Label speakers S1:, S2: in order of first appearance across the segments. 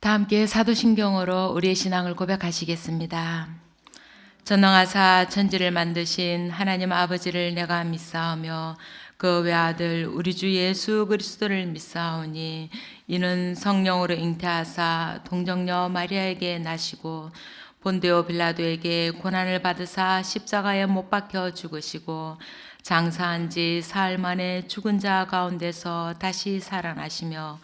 S1: 다 함께 사도신경으로 우리의 신앙을 고백하시겠습니다. 전능하사 천지를 만드신 하나님 아버지를 내가 믿사오며 그 외아들 우리 주 예수 그리스도를 믿사오니 이는 성령으로 잉태하사 동정녀 마리아에게 나시고 본디오 빌라도에게 고난을 받으사 십자가에 못 박혀 죽으시고 장사한 지 사흘 만에 죽은 자 가운데서 다시 살아나시며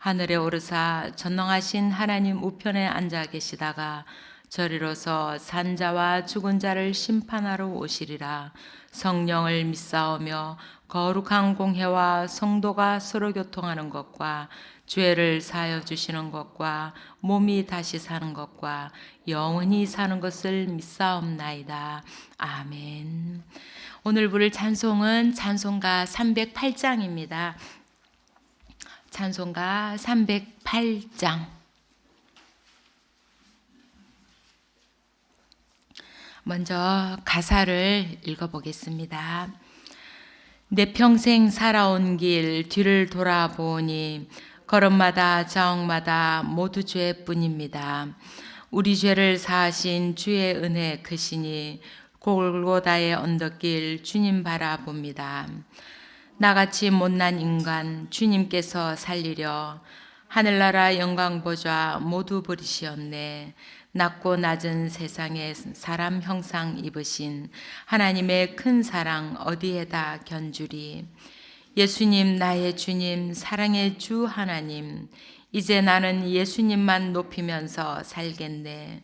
S1: 하늘에 오르사 전능하신 하나님 우편에 앉아 계시다가 저리로서 산자와 죽은 자를 심판하러 오시리라. 성령을 믿사오며 거룩한 공회와 성도가 서로 교통하는 것과 죄를 사하여 주시는 것과 몸이 다시 사는 것과 영원히 사는 것을 믿사옵나이다. 아멘. 오늘 부를 찬송은 찬송가 308장입니다. 찬송가 308장. 먼저 가사를 읽어보겠습니다. 내 평생 살아온 길 뒤를 돌아보니 걸음마다 자옥마다 모두 죄뿐입니다. 우리 죄를 사하신 주의 은혜 크시니 골고다의 언덕길 주님 바라봅니다. 나같이 못난 인간 주님께서 살리려 하늘나라 영광 보좌 모두 버리시었네. 낮고 낮은 세상에 사람 형상 입으신 하나님의 큰 사랑 어디에다 견주리. 예수님 나의 주님 사랑의 주 하나님, 이제 나는 예수님만 높이면서 살겠네.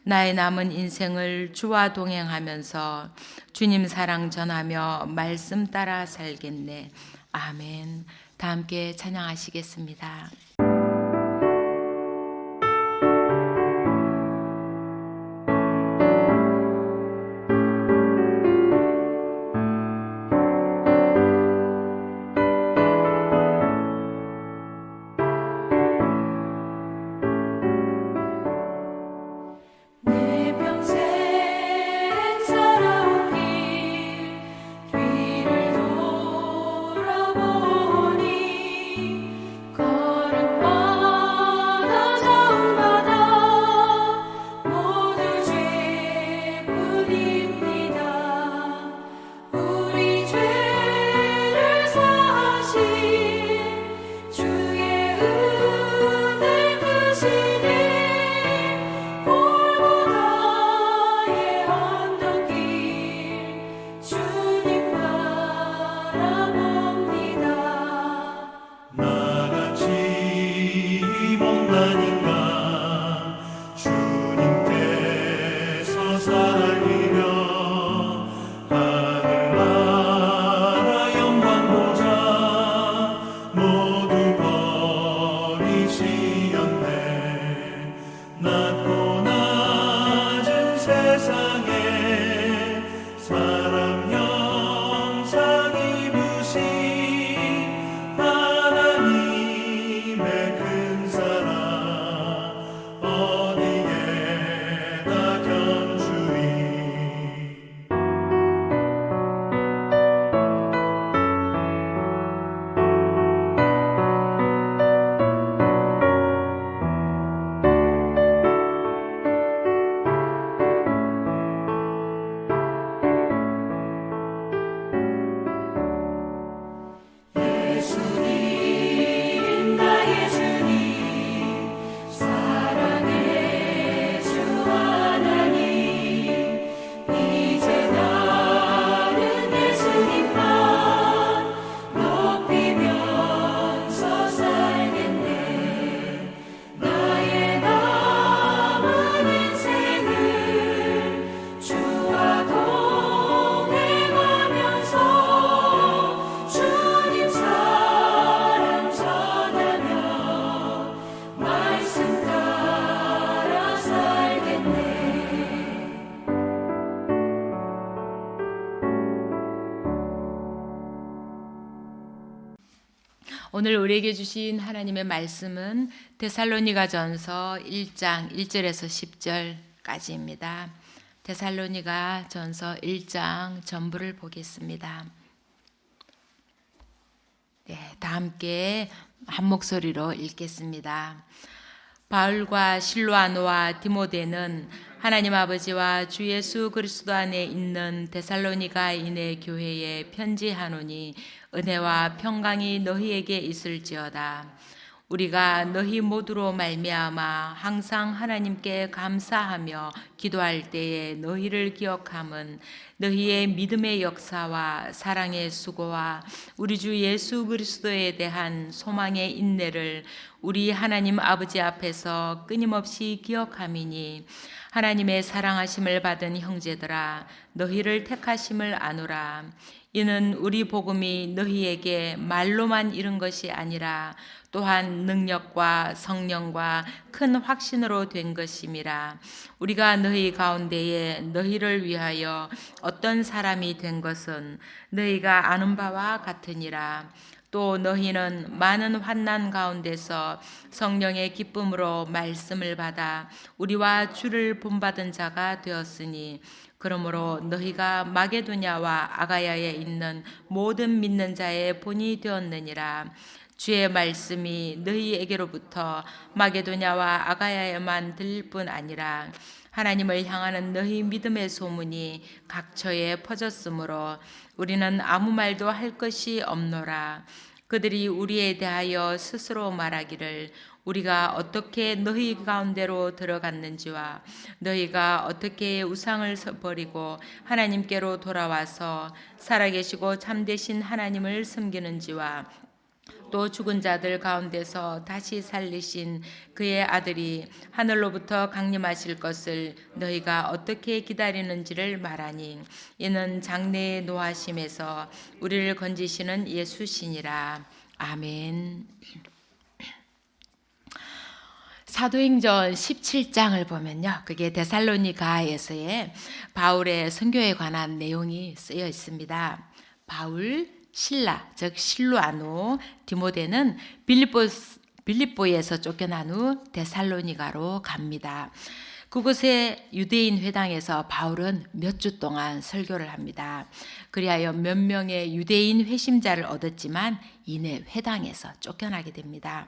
S1: 나의 남은 인생을 주와 동행하면서 주님 사랑 전하며 말씀 따라 살겠네. 아멘. 다 함께 찬양하시겠습니다. 오늘 우리에게 주신 하나님의 말씀은 데살로니가전서 1장 1절에서 10절까지입니다. 데살로니가전서 1장 전부를 보겠습니다. 네, 다 함께 한 목소리로 읽겠습니다. 바울과 실로아노와 디모데는 하나님 아버지와 주 예수 그리스도 안에 있는 데살로니가인의 교회에 편지하노니 은혜와 평강이 너희에게 있을지어다. 우리가 너희 모두로 말미암아 항상 하나님께 감사하며 기도할 때에 너희를 기억함은 너희의 믿음의 역사와 사랑의 수고와 우리 주 예수 그리스도에 대한 소망의 인내를 우리 하나님 아버지 앞에서 끊임없이 기억함이니 하나님의 사랑하심을 받은 형제들아 너희를 택하심을 아노라. 이는 우리 복음이 너희에게 말로만 이른 것이 아니라 또한 능력과 성령과 큰 확신으로 된 것임이라. 우리가 너희 가운데에 너희를 위하여 어떤 사람이 된 것은 너희가 아는 바와 같으니라. 또 너희는 많은 환난 가운데서 성령의 기쁨으로 말씀을 받아 우리와 주를 본받은 자가 되었으니 그러므로 너희가 마게도냐와 아가야에 있는 모든 믿는 자의 본이 되었느니라. 주의 말씀이 너희에게로부터 마게도냐와 아가야에만 들릴 뿐 아니라 하나님을 향하는 너희 믿음의 소문이 각처에 퍼졌으므로 우리는 아무 말도 할 것이 없노라. 그들이 우리에 대하여 스스로 말하기를 우리가 어떻게 너희 가운데로 들어갔는지와 너희가 어떻게 우상을 버리고 하나님께로 돌아와서 살아계시고 참되신 하나님을 섬기는지와 또 죽은 자들 가운데서 다시 살리신 그의 아들이 하늘로부터 강림하실 것을 너희가 어떻게 기다리는지를 말하니 이는 장래의 노하심에서 우리를 건지시는 예수시니라. 아멘. 사도행전 17장을 보면요. 그게 데살로니가에서의 바울의 선교에 관한 내용이 쓰여 있습니다. 바울, 실라, 즉 실로아노, 디모데는 빌립보에서 쫓겨난 후 데살로니가로 갑니다. 그곳에 유대인 회당에서 바울은 몇 주 동안 설교를 합니다. 그리하여 몇 명의 유대인 회심자를 얻었지만 이내 회당에서 쫓겨나게 됩니다.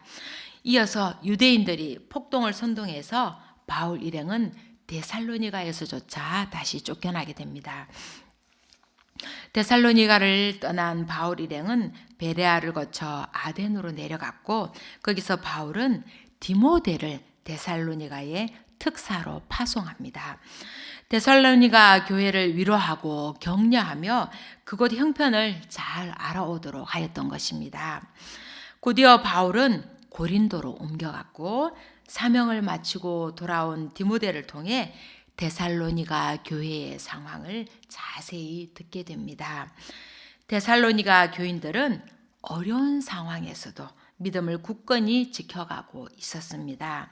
S1: 이어서 유대인들이 폭동을 선동해서 바울 일행은 데살로니가에서조차 다시 쫓겨나게 됩니다. 데살로니가를 떠난 바울 일행은 베레아를 거쳐 아덴으로 내려갔고 거기서 바울은 디모데를 데살로니가에 특사로 파송합니다. 데살로니가 교회를 위로하고 격려하며 그곳 형편을 잘 알아오도록 하였던 것입니다. 곧이어 바울은 고린도로 옮겨갔고 사명을 마치고 돌아온 디모데를 통해 데살로니가 교회의 상황을 자세히 듣게 됩니다. 데살로니가 교인들은 어려운 상황에서도 믿음을 굳건히 지켜가고 있었습니다.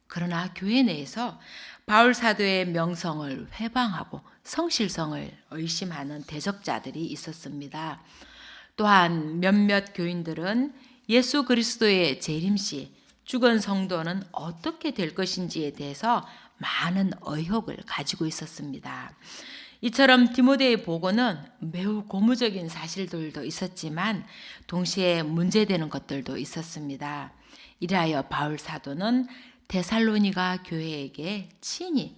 S1: 그러나 교회 내에서 바울 사도의 명성을 회방하고 성실성을 의심하는 대적자들이 있었습니다. 또한 몇몇 교인들은 예수 그리스도의 재림시 죽은 성도는 어떻게 될 것인지에 대해서 많은 의혹을 가지고 있었습니다. 이처럼 디모데의 보고는 매우 고무적인 사실들도 있었지만 동시에 문제되는 것들도 있었습니다. 이라하여 바울 사도는 데살로니가 교회에게 친히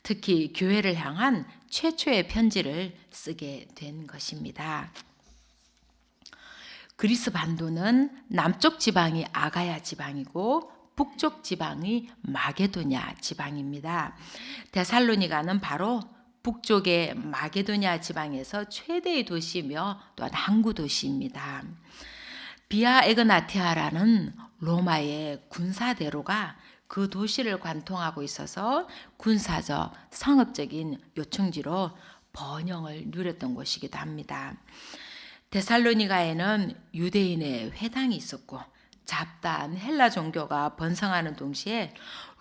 S1: 특히 교회를 향한 최초의 편지를 쓰게 된 것입니다. 그리스 반도는 남쪽 지방이 아가야 지방이고 북쪽 지방이 마게도냐 지방입니다. 데살로니가는 바로 북쪽의 마게도냐 지방에서 최대의 도시며 또한 항구 도시입니다. 비아 에그나티아라는 로마의 군사대로가 그 도시를 관통하고 있어서 군사적, 상업적인 요충지로 번영을 누렸던 곳이기도 합니다. 데살로니가에는 유대인의 회당이 있었고 잡다한 헬라 종교가 번성하는 동시에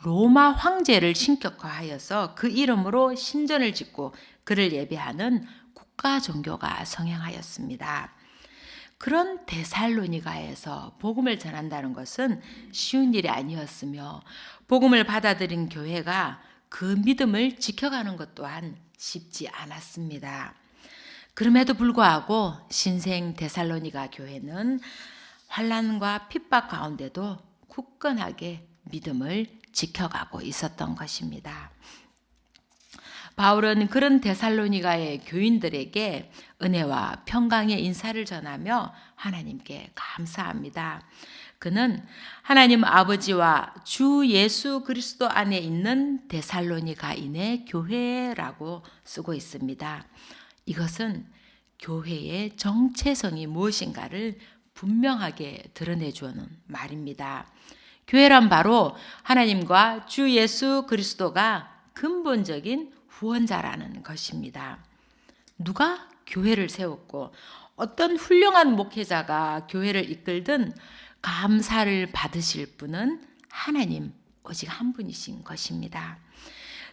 S1: 로마 황제를 신격화하여서 그 이름으로 신전을 짓고 그를 예배하는 국가 종교가 성행하였습니다. 그런 데살로니가에서 복음을 전한다는 것은 쉬운 일이 아니었으며 복음을 받아들인 교회가 그 믿음을 지켜가는 것 또한 쉽지 않았습니다. 그럼에도 불구하고 신생 데살로니가 교회는 환난과 핍박 가운데도 굳건하게 믿음을 지켜가고 있었던 것입니다. 바울은 그런 데살로니가의 교인들에게 은혜와 평강의 인사를 전하며 하나님께 감사합니다. 그는 하나님 아버지와 주 예수 그리스도 안에 있는 데살로니가인의 교회라고 쓰고 있습니다. 이것은 교회의 정체성이 무엇인가를 분명하게 드러내주는 말입니다. 교회란 바로 하나님과 주 예수 그리스도가 근본적인 후원자라는 것입니다. 누가 교회를 세웠고 어떤 훌륭한 목회자가 교회를 이끌든 감사를 받으실 분은 하나님 오직 한 분이신 것입니다.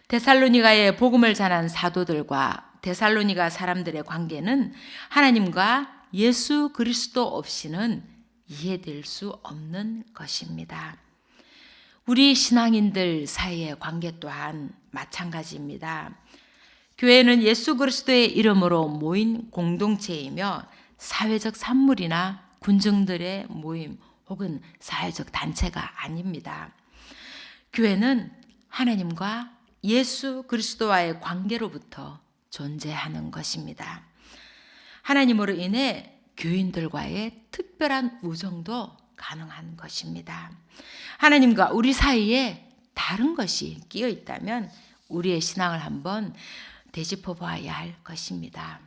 S1: 데살로니가의 복음을 전한 사도들과 데살로니가 사람들의 관계는 하나님과 예수 그리스도 없이는 이해될 수 없는 것입니다. 우리 신앙인들 사이의 관계 또한 마찬가지입니다. 교회는 예수 그리스도의 이름으로 모인 공동체이며 사회적 산물이나 군중들의 모임 혹은 사회적 단체가 아닙니다. 교회는 하나님과 예수 그리스도와의 관계로부터 존재하는 것입니다. 하나님으로 인해 교인들과의 특별한 우정도 가능한 것입니다. 하나님과 우리 사이에 다른 것이 끼어 있다면 우리의 신앙을 한번 되짚어 봐야 할 것입니다.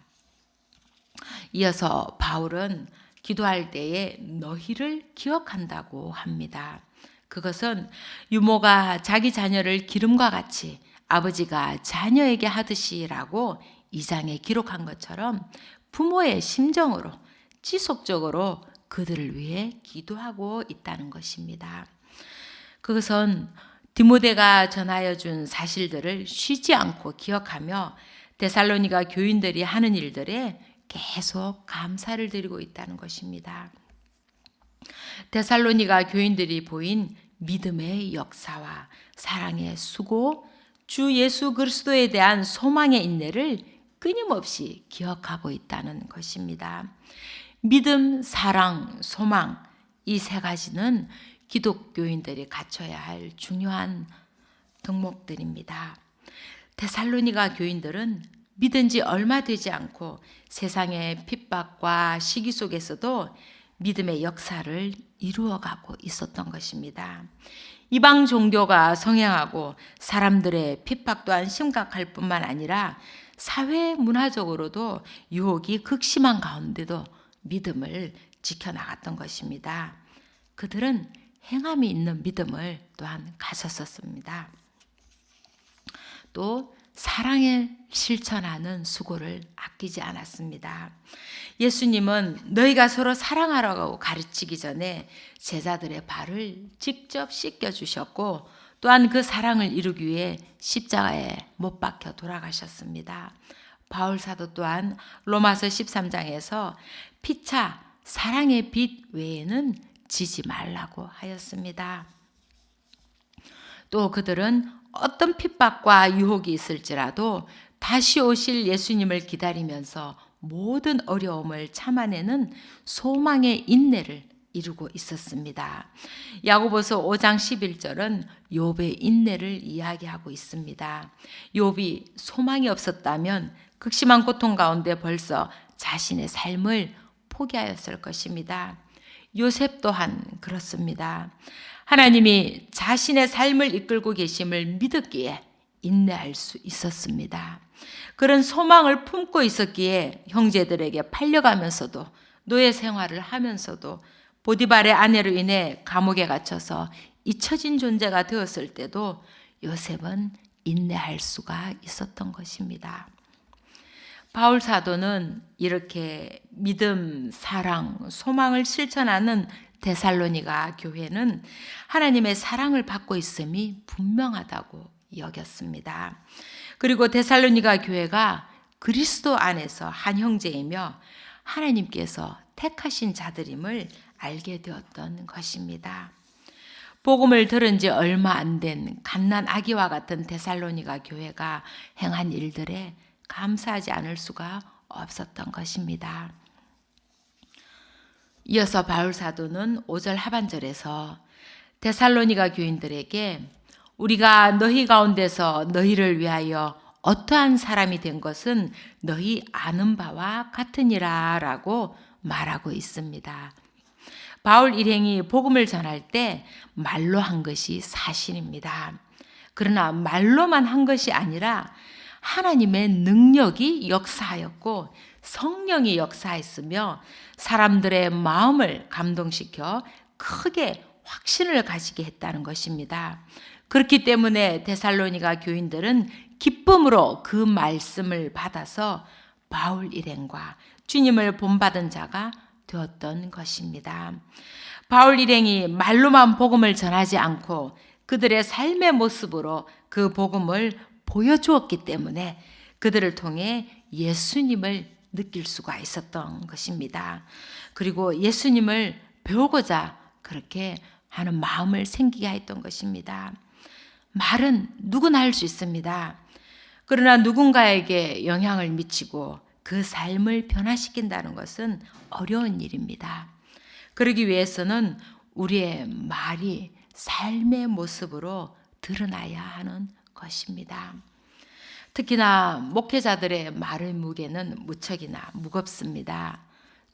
S1: 이어서 바울은 기도할 때에 너희를 기억한다고 합니다. 그것은 유모가 자기 자녀를 기름과 같이 아버지가 자녀에게 하듯이라고 2장에 기록한 것처럼 부모의 심정으로 지속적으로 그들을 위해 기도하고 있다는 것입니다. 그것은 디모데가 전하여 준 사실들을 쉬지 않고 기억하며 데살로니가 교인들이 하는 일들에 계속 감사를 드리고 있다는 것입니다. 데살로니가 교인들이 보인 믿음의 역사와 사랑의 수고, 주 예수 그리스도에 대한 소망의 인내를 끊임없이 기억하고 있다는 것입니다. 믿음, 사랑, 소망, 이 세 가지는 기독교인들이 갖춰야 할 중요한 덕목들입니다. 데살로니가 교인들은 믿은 지 얼마 되지 않고 세상의 핍박과 시기 속에서도 믿음의 역사를 이루어가고 있었던 것입니다. 이방 종교가 성행하고 사람들의 핍박 또한 심각할 뿐만 아니라 사회 문화적으로도 유혹이 극심한 가운데도 믿음을 지켜나갔던 것입니다. 그들은 행함이 있는 믿음을 또한 가졌었습니다. 또 사랑을 실천하는 수고를 아끼지 않았습니다. 예수님은 너희가 서로 사랑하라고 가르치기 전에 제자들의 발을 직접 씻겨주셨고 또한 그 사랑을 이루기 위해 십자가에 못 박혀 돌아가셨습니다. 바울 사도 또한 로마서 13장에서 피차 사랑의 빛 외에는 지지 말라고 하였습니다. 또 그들은 어떤 핍박과 유혹이 있을지라도 다시 오실 예수님을 기다리면서 모든 어려움을 참아내는 소망의 인내를 이루고 있었습니다. 야고보서 5장 11절은 욥의 인내를 이야기하고 있습니다. 욥이 소망이 없었다면 극심한 고통 가운데 벌써 자신의 삶을 포기하였을 것입니다. 요셉 또한 그렇습니다. 하나님이 자신의 삶을 이끌고 계심을 믿었기에 인내할 수 있었습니다. 그런 소망을 품고 있었기에 형제들에게 팔려가면서도 노예 생활을 하면서도 보디발의 아내로 인해 감옥에 갇혀서 잊혀진 존재가 되었을 때도 요셉은 인내할 수가 있었던 것입니다. 바울 사도는 이렇게 믿음, 사랑, 소망을 실천하는 데살로니가 교회는 하나님의 사랑을 받고 있음이 분명하다고 여겼습니다. 그리고 데살로니가 교회가 그리스도 안에서 한 형제이며 하나님께서 택하신 자들임을 알게 되었던 것입니다. 복음을 들은 지 얼마 안 된 갓난 아기와 같은 데살로니가 교회가 행한 일들에 감사하지 않을 수가 없었던 것입니다. 이어서 바울 사도는 5절 하반절에서 데살로니가 교인들에게 우리가 너희 가운데서 너희를 위하여 어떠한 사람이 된 것은 너희 아는 바와 같으니라 라고 말하고 있습니다. 바울 일행이 복음을 전할 때 말로 한 것이 사실입니다. 그러나 말로만 한 것이 아니라 하나님의 능력이 역사하였고 성령이 역사했으며 사람들의 마음을 감동시켜 크게 확신을 가지게 했다는 것입니다. 그렇기 때문에 데살로니가 교인들은 기쁨으로 그 말씀을 받아서 바울 일행과 주님을 본받은 자가 되었던 것입니다. 바울 일행이 말로만 복음을 전하지 않고 그들의 삶의 모습으로 그 복음을 보여주었기 때문에 그들을 통해 예수님을 느낄 수가 있었던 것입니다. 그리고 예수님을 배우고자 그렇게 하는 마음을 생기게 했던 것입니다. 말은 누구나 할 수 있습니다. 그러나 누군가에게 영향을 미치고 그 삶을 변화시킨다는 것은 어려운 일입니다. 그러기 위해서는 우리의 말이 삶의 모습으로 드러나야 하는 것입니다. 특히나 목회자들의 말의 무게는 무척이나 무겁습니다.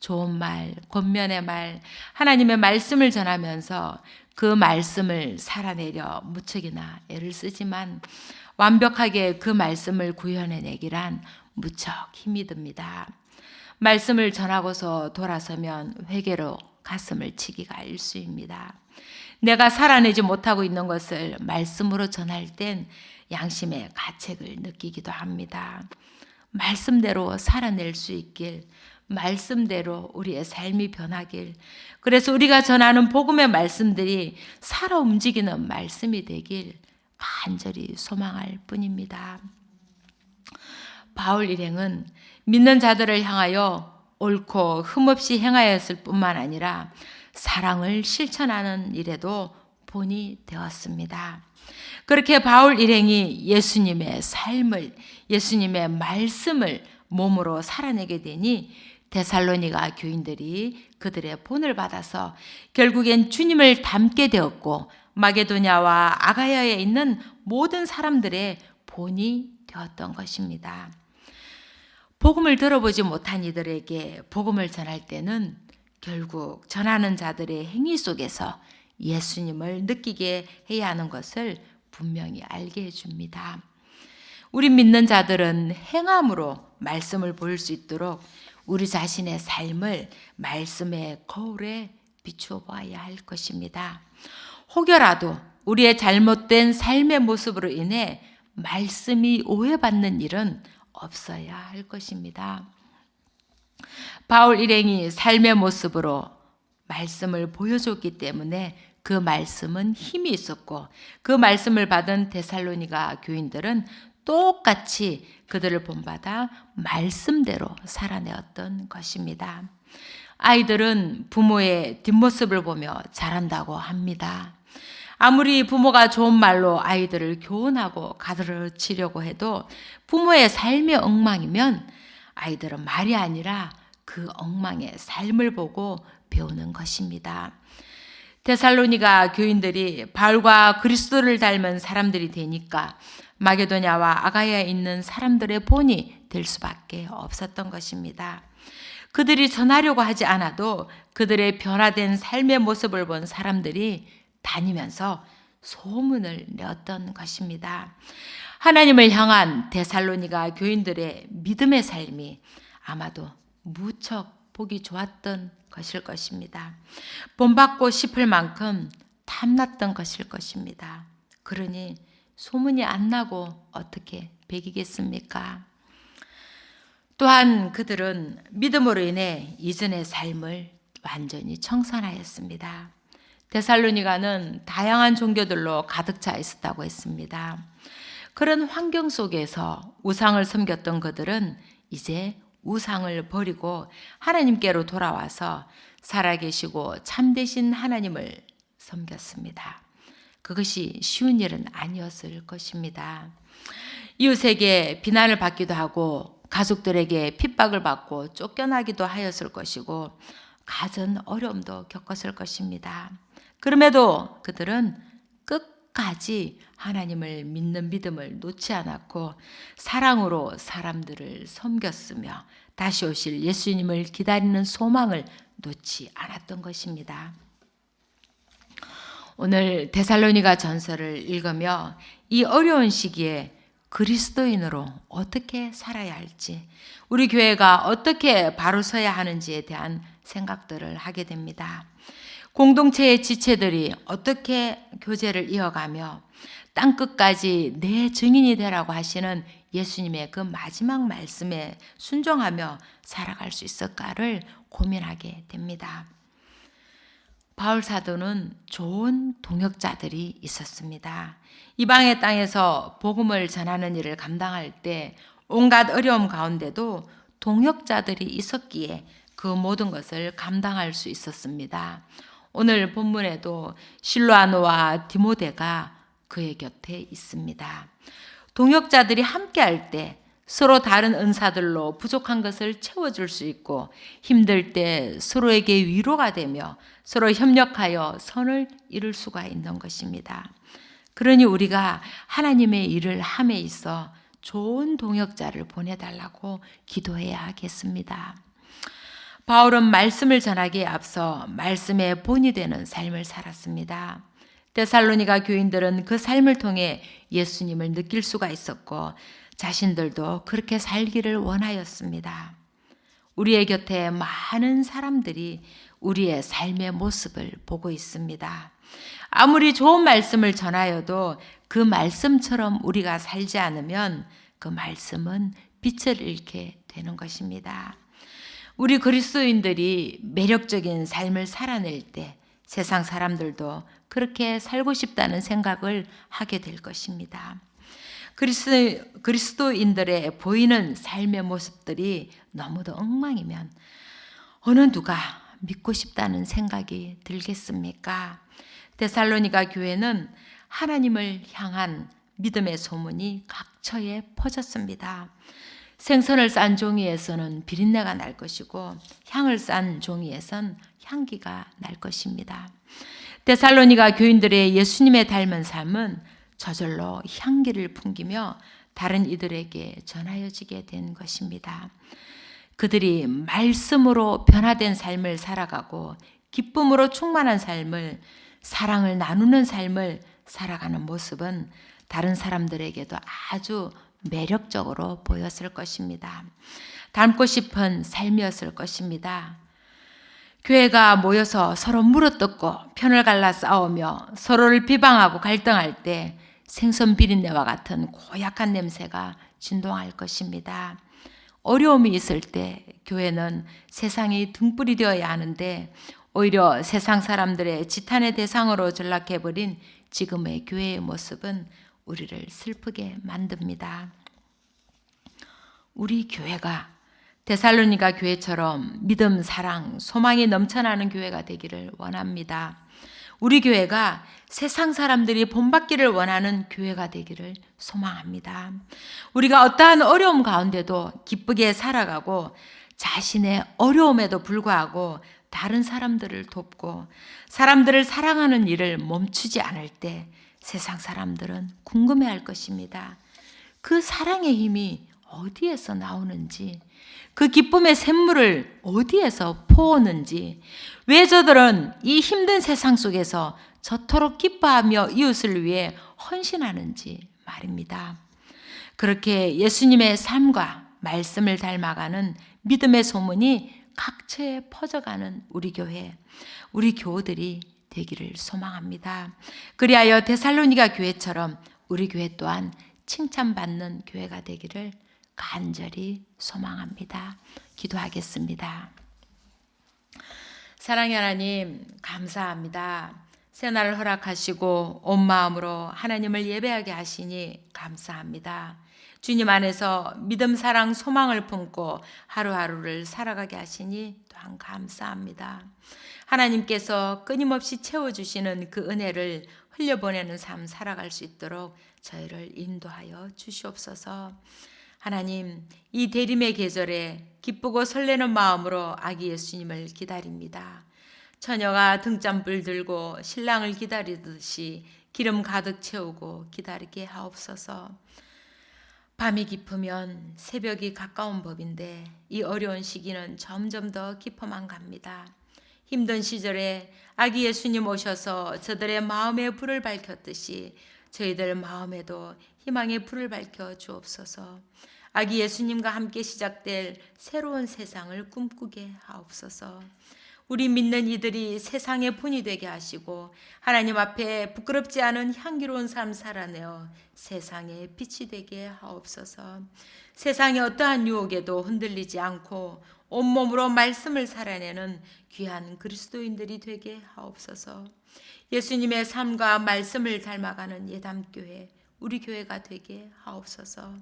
S1: 좋은 말, 권면의 말, 하나님의 말씀을 전하면서 그 말씀을 살아내려 무척이나 애를 쓰지만 완벽하게 그 말씀을 구현해내기란 무척 힘이 듭니다. 말씀을 전하고서 돌아서면 회개로 가슴을 치기가 일쑤입니다. 내가 살아내지 못하고 있는 것을 말씀으로 전할 땐 양심의 가책을 느끼기도 합니다. 말씀대로 살아낼 수 있길, 말씀대로 우리의 삶이 변하길, 그래서 우리가 전하는 복음의 말씀들이 살아 움직이는 말씀이 되길 간절히 소망할 뿐입니다. 바울 일행은 믿는 자들을 향하여 옳고 흠없이 행하였을 뿐만 아니라 사랑을 실천하는 일에도 본이 되었습니다. 그렇게 바울 일행이 예수님의 삶을, 예수님의 말씀을 몸으로 살아내게 되니 데살로니가 교인들이 그들의 본을 받아서 결국엔 주님을 닮게 되었고 마게도냐와 아가야에 있는 모든 사람들의 본이 되었던 것입니다. 복음을 들어보지 못한 이들에게 복음을 전할 때는 결국 전하는 자들의 행위 속에서 예수님을 느끼게 해야 하는 것을 분명히 알게 해줍니다. 우리 믿는 자들은 행함으로 말씀을 보일 수 있도록 우리 자신의 삶을 말씀의 거울에 비추어 보아야 할 것입니다. 혹여라도 우리의 잘못된 삶의 모습으로 인해 말씀이 오해받는 일은 없어야 할 것입니다. 바울 일행이 삶의 모습으로 말씀을 보여줬기 때문에 그 말씀은 힘이 있었고 그 말씀을 받은 데살로니가 교인들은 똑같이 그들을 본받아 말씀대로 살아내었던 것입니다. 아이들은 부모의 뒷모습을 보며 자란다고 합니다. 아무리 부모가 좋은 말로 아이들을 교훈하고 가르치려고 해도 부모의 삶이 엉망이면 아이들은 말이 아니라 그 엉망의 삶을 보고 배우는 것입니다. 데살로니가 교인들이 바울과 그리스도를 닮은 사람들이 되니까 마게도냐와 아가야에 있는 사람들의 본이 될 수밖에 없었던 것입니다. 그들이 전하려고 하지 않아도 그들의 변화된 삶의 모습을 본 사람들이 다니면서 소문을 내었던 것입니다. 하나님을 향한 데살로니가 교인들의 믿음의 삶이 아마도 무척 보기 좋았던 것일 것입니다. 본받고 싶을 만큼 탐났던 것일 것입니다. 그러니 소문이 안 나고 어떻게 배기겠습니까? 또한 그들은 믿음으로 인해 이전의 삶을 완전히 청산하였습니다. 데살로니가는 다양한 종교들로 가득 차 있었다고 했습니다. 그런 환경 속에서 우상을 섬겼던 그들은 이제 우상을 버리고 하나님께로 돌아와서 살아계시고 참되신 하나님을 섬겼습니다. 그것이 쉬운 일은 아니었을 것입니다. 이웃에게 비난을 받기도 하고 가족들에게 핍박을 받고 쫓겨나기도 하였을 것이고 가전 어려움도 겪었을 것입니다. 그럼에도 그들은 끝까지 하나님을 믿는 믿음을 놓지 않았고 사랑으로 사람들을 섬겼으며 다시 오실 예수님을 기다리는 소망을 놓지 않았던 것입니다. 오늘 데살로니가 전서를 읽으며 이 어려운 시기에 그리스도인으로 어떻게 살아야 할지, 우리 교회가 어떻게 바로 서야 하는지에 대한 생각들을 하게 됩니다. 공동체의 지체들이 어떻게 교제를 이어가며 땅끝까지 내 증인이 되라고 하시는 예수님의 그 마지막 말씀에 순종하며 살아갈 수 있을까를 고민하게 됩니다. 바울 사도는 좋은 동역자들이 있었습니다. 이방의 땅에서 복음을 전하는 일을 감당할 때 온갖 어려움 가운데도 동역자들이 있었기에 그 모든 것을 감당할 수 있었습니다. 오늘 본문에도 실로아노와 디모데가 그의 곁에 있습니다. 동역자들이 함께할 때 서로 다른 은사들로 부족한 것을 채워줄 수 있고 힘들 때 서로에게 위로가 되며 서로 협력하여 선을 이룰 수가 있는 것입니다. 그러니 우리가 하나님의 일을 함에 있어 좋은 동역자를 보내달라고 기도해야 하겠습니다. 바울은 말씀을 전하기에 앞서 말씀의 본이 되는 삶을 살았습니다. 데살로니가 교인들은 그 삶을 통해 예수님을 느낄 수가 있었고 자신들도 그렇게 살기를 원하였습니다. 우리의 곁에 많은 사람들이 우리의 삶의 모습을 보고 있습니다. 아무리 좋은 말씀을 전하여도 그 말씀처럼 우리가 살지 않으면 그 말씀은 빛을 잃게 되는 것입니다. 우리 그리스도인들이 매력적인 삶을 살아낼 때 세상 사람들도 그렇게 살고 싶다는 생각을 하게 될 것입니다. 그리스도인들의 보이는 삶의 모습들이 너무도 엉망이면 어느 누가 믿고 싶다는 생각이 들겠습니까? 데살로니가 교회는 하나님을 향한 믿음의 소문이 각처에 퍼졌습니다. 생선을 싼 종이에서는 비린내가 날 것이고 향을 싼 종이에선 향기가 날 것입니다. 데살로니가 교인들의 예수님에 닮은 삶은 저절로 향기를 풍기며 다른 이들에게 전하여지게 된 것입니다. 그들이 말씀으로 변화된 삶을 살아가고 기쁨으로 충만한 삶을, 사랑을 나누는 삶을 살아가는 모습은 다른 사람들에게도 아주 매력적으로 보였을 것입니다. 닮고 싶은 삶이었을 것입니다. 교회가 모여서 서로 물어뜯고 편을 갈라 싸우며 서로를 비방하고 갈등할 때 생선 비린내와 같은 고약한 냄새가 진동할 것입니다. 어려움이 있을 때 교회는 세상이 등불이 되어야 하는데 오히려 세상 사람들의 지탄의 대상으로 전락해버린 지금의 교회의 모습은 우리를 슬프게 만듭니다. 우리 교회가 데살로니가 교회처럼 믿음, 사랑, 소망이 넘쳐나는 교회가 되기를 원합니다. 우리 교회가 세상 사람들이 본받기를 원하는 교회가 되기를 소망합니다. 우리가 어떠한 어려움 가운데도 기쁘게 살아가고 자신의 어려움에도 불구하고 다른 사람들을 돕고 사람들을 사랑하는 일을 멈추지 않을 때 세상 사람들은 궁금해할 것입니다. 그 사랑의 힘이 어디에서 나오는지, 그 기쁨의 샘물을 어디에서 퍼오는지, 왜 저들은 이 힘든 세상 속에서 저토록 기뻐하며 이웃을 위해 헌신하는지 말입니다. 그렇게 예수님의 삶과 말씀을 닮아가는 믿음의 소문이 각처에 퍼져가는 우리 교회, 우리 교우들이 되기를 소망합니다. 그리하여 데살로니가 교회처럼 우리 교회 또한 칭찬받는 교회가 되기를 간절히 소망합니다. 기도하겠습니다. 사랑의 하나님, 감사합니다. 새날을 허락하시고 온 마음으로 하나님을 예배하게 하시니 감사합니다. 주님 안에서 믿음, 사랑, 소망을 품고 하루하루를 살아가게 하시니 또한 감사합니다. 하나님께서 끊임없이 채워주시는 그 은혜를 흘려보내는 삶 살아갈 수 있도록 저희를 인도하여 주시옵소서. 하나님, 이 대림의 계절에 기쁘고 설레는 마음으로 아기 예수님을 기다립니다. 처녀가 등잔불 들고 신랑을 기다리듯이 기름 가득 채우고 기다리게 하옵소서. 밤이 깊으면 새벽이 가까운 법인데 이 어려운 시기는 점점 더 깊어만 갑니다. 힘든 시절에 아기 예수님 오셔서 저들의 마음에 불을 밝혔듯이 저희들 마음에도 희망의 불을 밝혀 주옵소서. 아기 예수님과 함께 시작될 새로운 세상을 꿈꾸게 하옵소서. 우리 믿는 이들이 세상의 분이 되게 하시고 하나님 앞에 부끄럽지 않은 향기로운 삶 살아내어 세상의 빛이 되게 하옵소서. 세상의 어떠한 유혹에도 흔들리지 않고 온몸으로 말씀을 살아내는 귀한 그리스도인들이 되게 하옵소서. 예수님의 삶과 말씀을 닮아가는 예담교회, 우리 교회가 되게 하옵소서.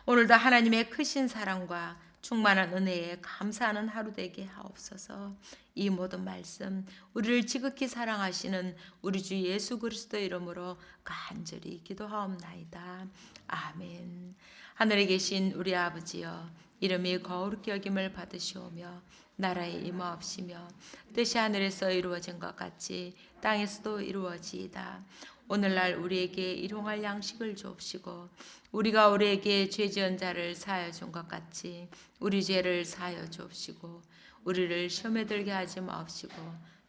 S1: 오늘도 하나님의 크신 사랑과 충만한 은혜에 감사하는 하루 되게 하옵소서. 이 모든 말씀 우리를 지극히 사랑하시는 우리 주 예수 그리스도 이름으로 간절히 기도하옵나이다. 아멘. 하늘에 계신 우리 아버지여, 이름이 거룩히 여김을 받으시오며 나라에 임하옵시며 뜻이 하늘에서 이루어진 것 같이 땅에서도 이루어지이다. 오늘날 우리에게 일용할 양식을 주옵시고 우리가 우리에게 죄 지은 자를 사하여 준 것 같이 우리 죄를 사하여 주옵시고 우리를 시험에 들게 하지 마옵시고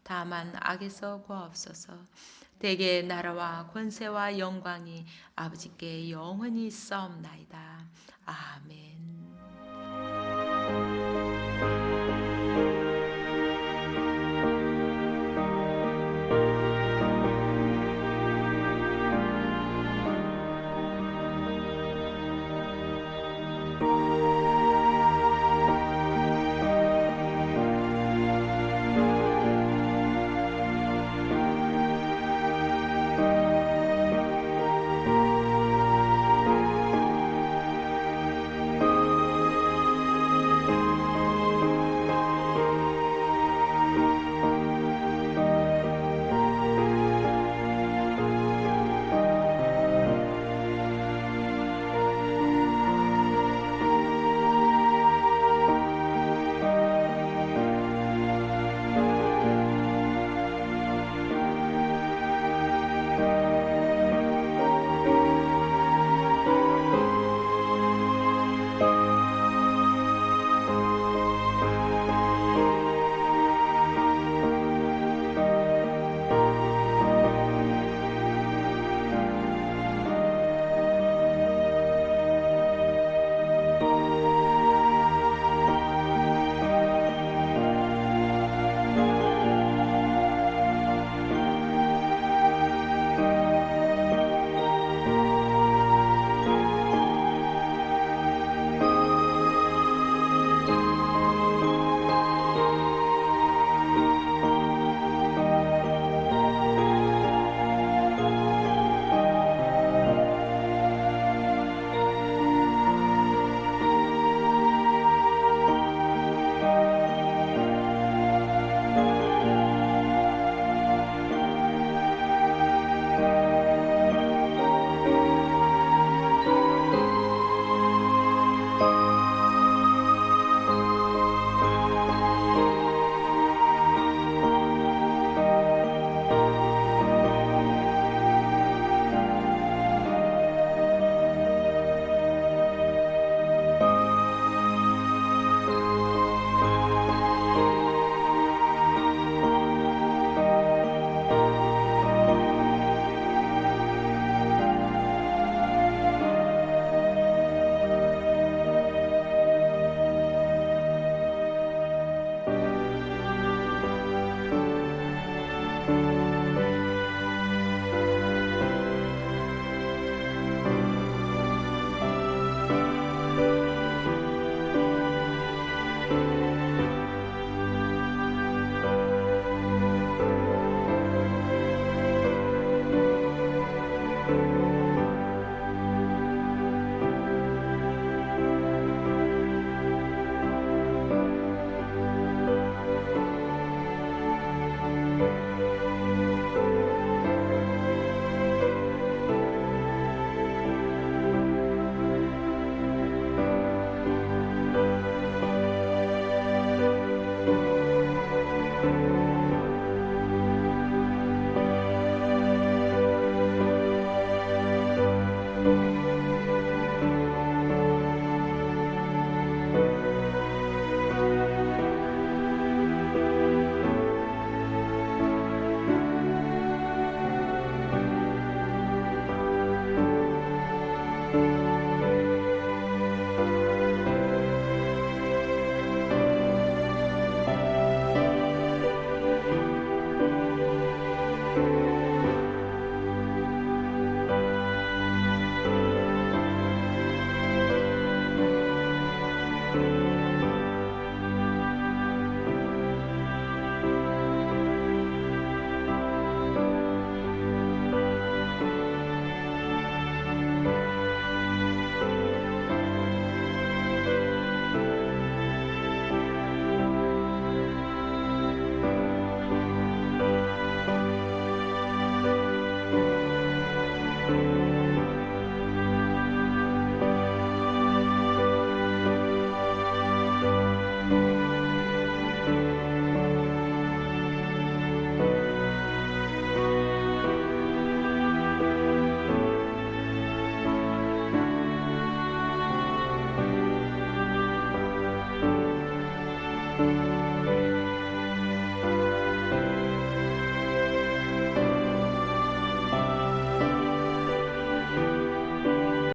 S1: 다만 악에서 구하옵소서. 대개 나라와 권세와 영광이 아버지께 영원히 있사옵나이다. 아멘.